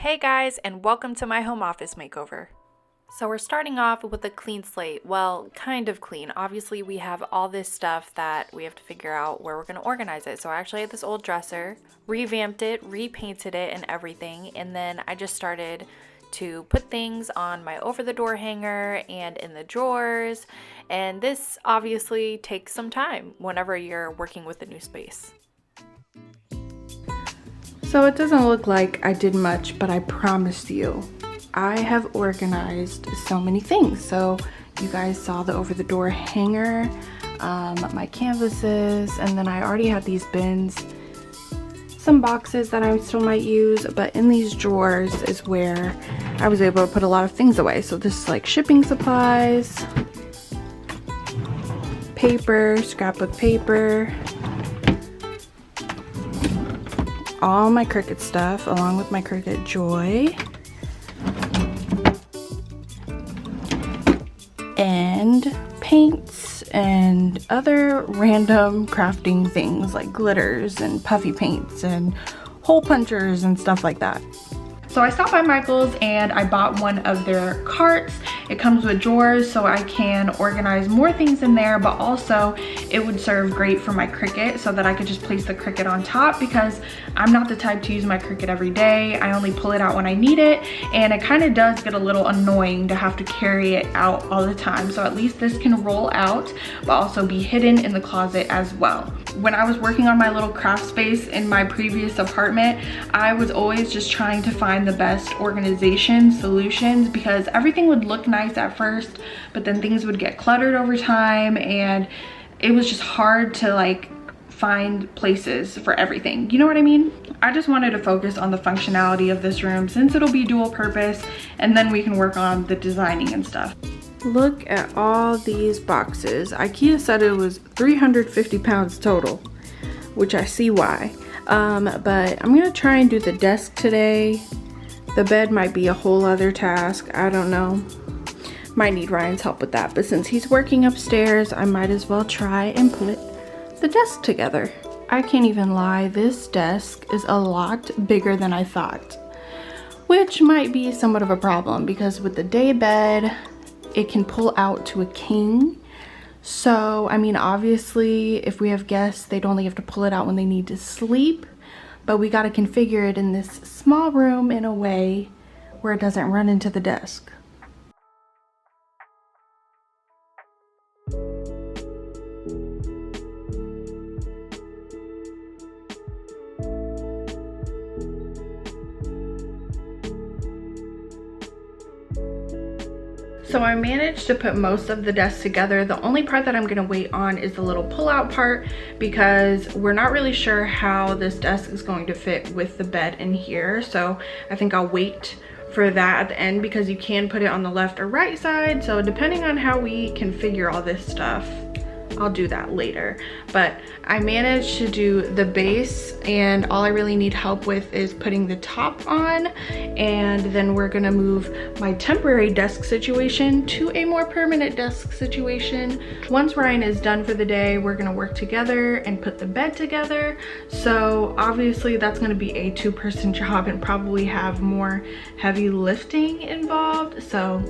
Hey guys, and welcome to my home office makeover. So we're starting off with a clean slate. Well, kind of clean. Obviously we have all this stuff that we have to figure out where we're going to organize it. So I actually had this old dresser, revamped it, repainted it and everything, and then I just started to put things on my over the door hanger and in the drawers, and this obviously takes some time whenever you're working with a new space. So it doesn't look like I did much, but I promised you, I have organized so many things. So you guys saw the over the door hanger, my canvases, and then I already had these bins, some boxes that I still might use, but in these drawers is where I was able to put a lot of things away. So this is like shipping supplies, paper, scrapbook paper, all my Cricut stuff along with my Cricut Joy, and paints and other random crafting things like glitters and puffy paints and hole punchers and stuff like that. So I stopped by Michael's and I bought one of their carts. It comes with drawers so I can organize more things in there, but also it would serve great for my Cricut so that I could just place the Cricut on top, because I'm not the type to use my Cricut every day. I only pull it out when I need it, and it kind of does get a little annoying to have to carry it out all the time. So at least this can roll out, but also be hidden in the closet as well. When I was working on my little craft space in my previous apartment, I was always just trying to find the best organization solutions, because everything would look nice at first, but then things would get cluttered over time, and it was just hard to like find places for everything. You know what I mean? I just wanted to focus on the functionality of this room since it'll be dual purpose, and then we can work on the designing and stuff. Look at all these boxes. IKEA said it was 350 pounds total, which I see why. But I'm gonna try and do the desk today. The bed might be a whole other task. I don't know. Might need Ryan's help with that, but since he's working upstairs, I might as well try and put the desk together. I can't even lie, this desk is a lot bigger than I thought, which might be somewhat of a problem because with the day bed, it can pull out to a king. So, I mean, obviously, if we have guests, they'd only have to pull it out when they need to sleep, but we got to configure it in this small room in a way where it doesn't run into the desk. So I managed to put most of the desk together. The only part that I'm gonna wait on is the little pull-out part, because we're not really sure how this desk is going to fit with the bed in here. So I think I'll wait for that at the end, because you can put it on the left or right side. So depending on how we configure all this stuff, I'll do that later. But I managed to do the base, and all I really need help with is putting the top on, and then we're gonna move my temporary desk situation to a more permanent desk situation. Once Ryan is done for the day, we're gonna work together and put the bed together. So obviously that's gonna be a two-person job and probably have more heavy lifting involved. So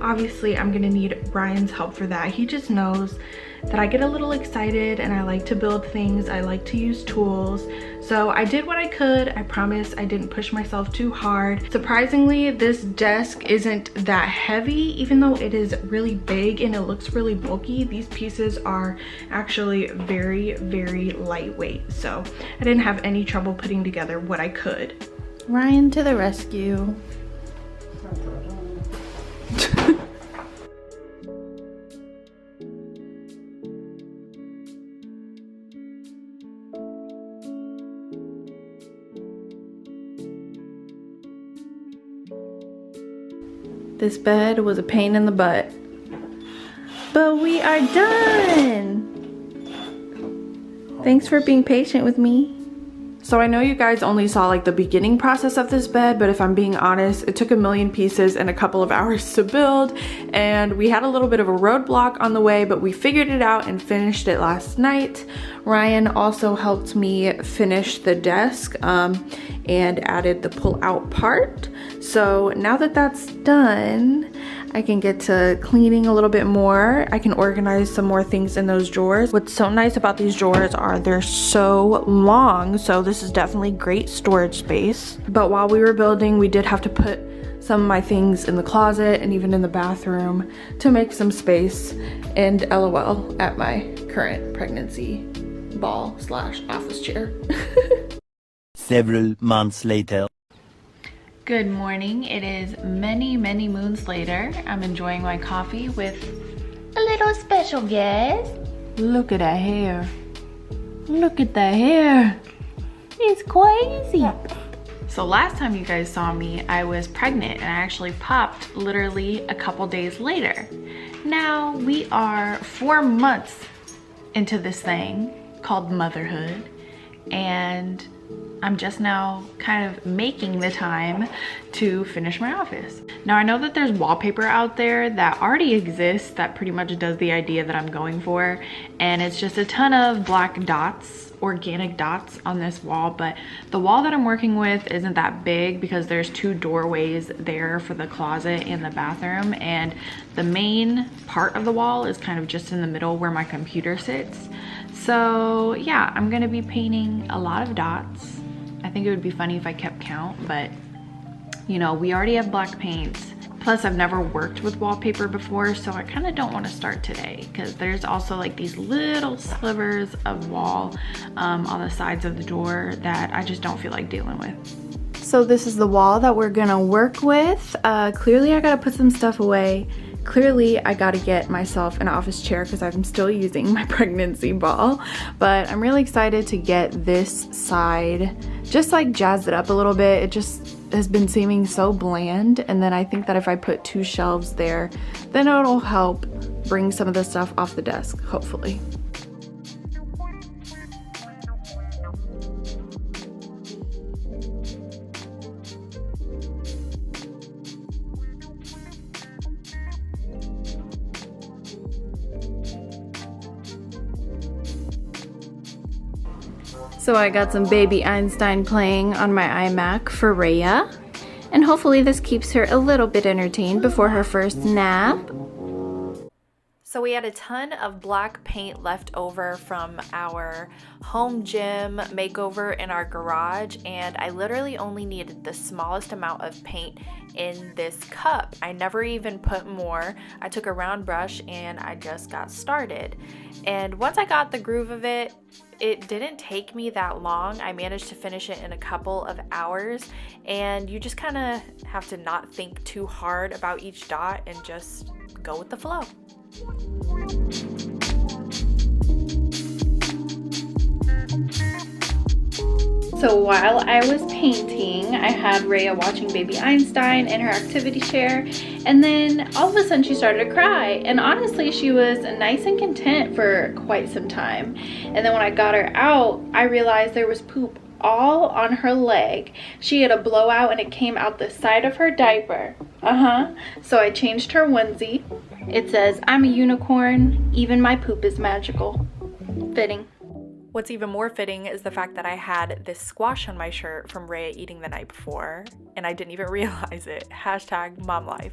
obviously I'm gonna need Ryan's help for that. He just knows that I get a little excited and I like to build things. I like to use tools. So I did what I could. I promise I didn't push myself too hard. Surprisingly, this desk isn't that heavy, even though it is really big and it looks really bulky. These pieces are actually very, very lightweight. So I didn't have any trouble putting together what I could. Ryan to the rescue. This bed was a pain in the butt, but we are done. Thanks for being patient with me. So I know you guys only saw like the beginning process of this bed, but if I'm being honest, it took a million pieces and a couple of hours to build, and we had a little bit of a roadblock on the way, but we figured it out and finished it last night. Ryan also helped me finish the desk and added the pull-out part. So now that that's done, I can get to cleaning a little bit more. I can organize some more things in those drawers. What's so nice about these drawers are they're so long, so this is definitely great storage space. But while we were building, we did have to put some of my things in the closet and even in the bathroom to make some space. And LOL at my current pregnancy ball / office chair. Several months later. Good morning. It is many moons later. I'm enjoying my coffee with a little special guest. Look at that hair. Look at that hair. It's crazy. So last time you guys saw me, I was pregnant and I actually popped literally a couple days later. Now we are 4 months into this thing called motherhood, and I'm just now kind of making the time to finish my office. Now I know that there's wallpaper out there that already exists that pretty much does the idea that I'm going for, and it's just a ton of black dots, organic dots on this wall, but the wall that I'm working with isn't that big because there's 2 doorways there for the closet and the bathroom, and the main part of the wall is kind of just in the middle where my computer sits. So yeah, I'm gonna be painting a lot of dots. I think it would be funny if I kept count, but you know, we already have black paints. Plus I've never worked with wallpaper before, so I kind of don't want to start today because there's also like these little slivers of wall on the sides of the door that I just don't feel like dealing with. So this is the wall that we're gonna work with. Clearly I gotta put some stuff away. Clearly I gotta get myself an office chair because I'm still using my pregnancy ball, but I'm really excited to get this side just like jazzed it up a little bit. It just has been seeming so bland, and then I think that if I put 2 shelves there, then it'll help bring some of the stuff off the desk, hopefully. So I got some Baby Einstein playing on my iMac for Rhea, and hopefully this keeps her a little bit entertained before her first nap. So we had a ton of black paint left over from our home gym makeover in our garage, and I literally only needed the smallest amount of paint in this cup. I never even put more. I took a round brush and I just got started. And once I got the groove of it, it didn't take me that long. I managed to finish it in a couple of hours, and you just kind of have to not think too hard about each dot and just go with the flow. So while I was painting, I had Rhea watching Baby Einstein in her activity chair, and then all of a sudden she started to cry, and honestly she was nice and content for quite some time. And then when I got her out, I realized there was poop all on her leg. She had a blowout and it came out the side of her diaper. So I changed her onesie. It says, "I'm a unicorn, even my poop is magical." Fitting. What's even more fitting is the fact that I had this squash on my shirt from Rhea eating the night before, and I didn't even realize it. Hashtag mom life.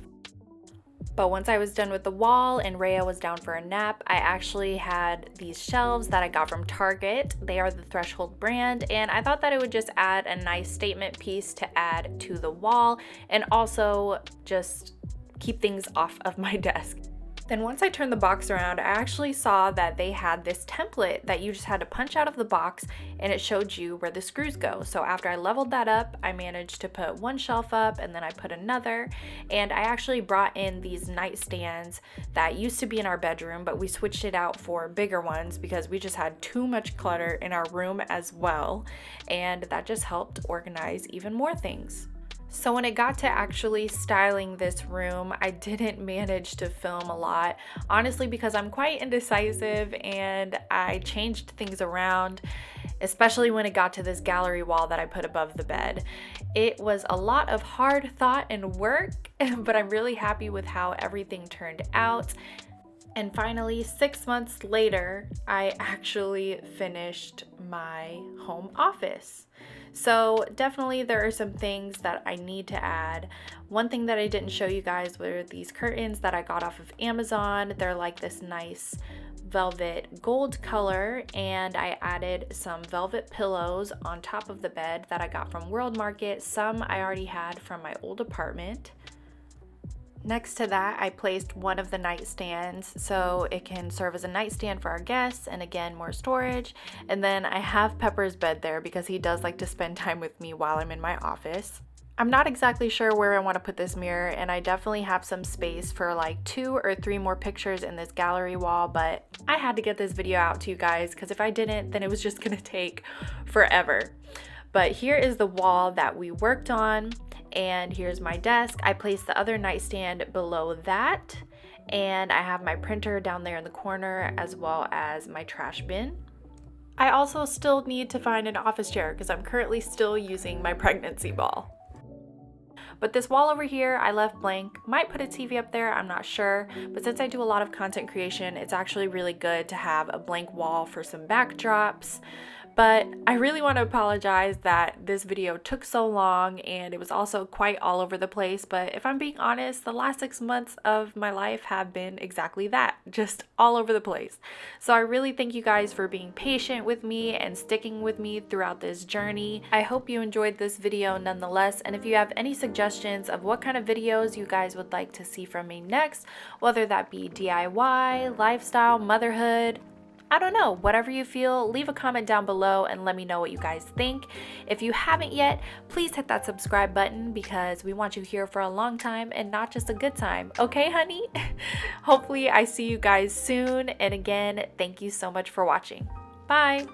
But once I was done with the wall and Rhea was down for a nap, I actually had these shelves that I got from Target. They are the Threshold brand, and I thought that it would just add a nice statement piece to add to the wall and also just keep things off of my desk. Then once I turned the box around, I actually saw that they had this template that you just had to punch out of the box and it showed you where the screws go. So after I leveled that up, I managed to put one shelf up and then I put another. And I actually brought in these nightstands that used to be in our bedroom, but we switched it out for bigger ones because we just had too much clutter in our room as well. And that just helped organize even more things. So when it got to actually styling this room, I didn't manage to film a lot, honestly, because I'm quite indecisive and I changed things around. especially when it got to this gallery wall that I put above the bed. It was a lot of hard thought and work, but I'm really happy with how everything turned out. And finally, 6 months later, I actually finished my home office. So definitely there are some things that I need to add. One thing that I didn't show you guys were these curtains that I got off of Amazon. They're like this nice velvet gold color, and I added some velvet pillows on top of the bed that I got from World Market. Some I already had from my old apartment. Next to that, I placed one of the nightstands so it can serve as a nightstand for our guests, and again, more storage. And then I have Pepper's bed there because he does like to spend time with me while I'm in my office. I'm not exactly sure where I want to put this mirror, and I definitely have some space for like 2 or 3 more pictures in this gallery wall, but I had to get this video out to you guys because if I didn't, then it was just gonna take forever. But here is the wall that we worked on. And here's my desk. I placed the other nightstand below that, and I have my printer down there in the corner as well as my trash bin. I also still need to find an office chair because I'm currently still using my pregnancy ball. But this wall over here I left blank. Might put a TV up there, I'm not sure, but since I do a lot of content creation, it's actually really good to have a blank wall for some backdrops. But I really want to apologize that this video took so long and it was also quite all over the place. But if I'm being honest, the last 6 months of my life have been exactly that, just all over the place. So I really thank you guys for being patient with me and sticking with me throughout this journey. I hope you enjoyed this video nonetheless, and if you have any suggestions of what kind of videos you guys would like to see from me next, whether that be DIY, lifestyle, motherhood, I don't know, whatever you feel, leave a comment down below and let me know what you guys think. If you haven't yet, please hit that subscribe button because we want you here for a long time and not just a good time. Okay, honey? Hopefully I see you guys soon. And again, thank you so much for watching. Bye.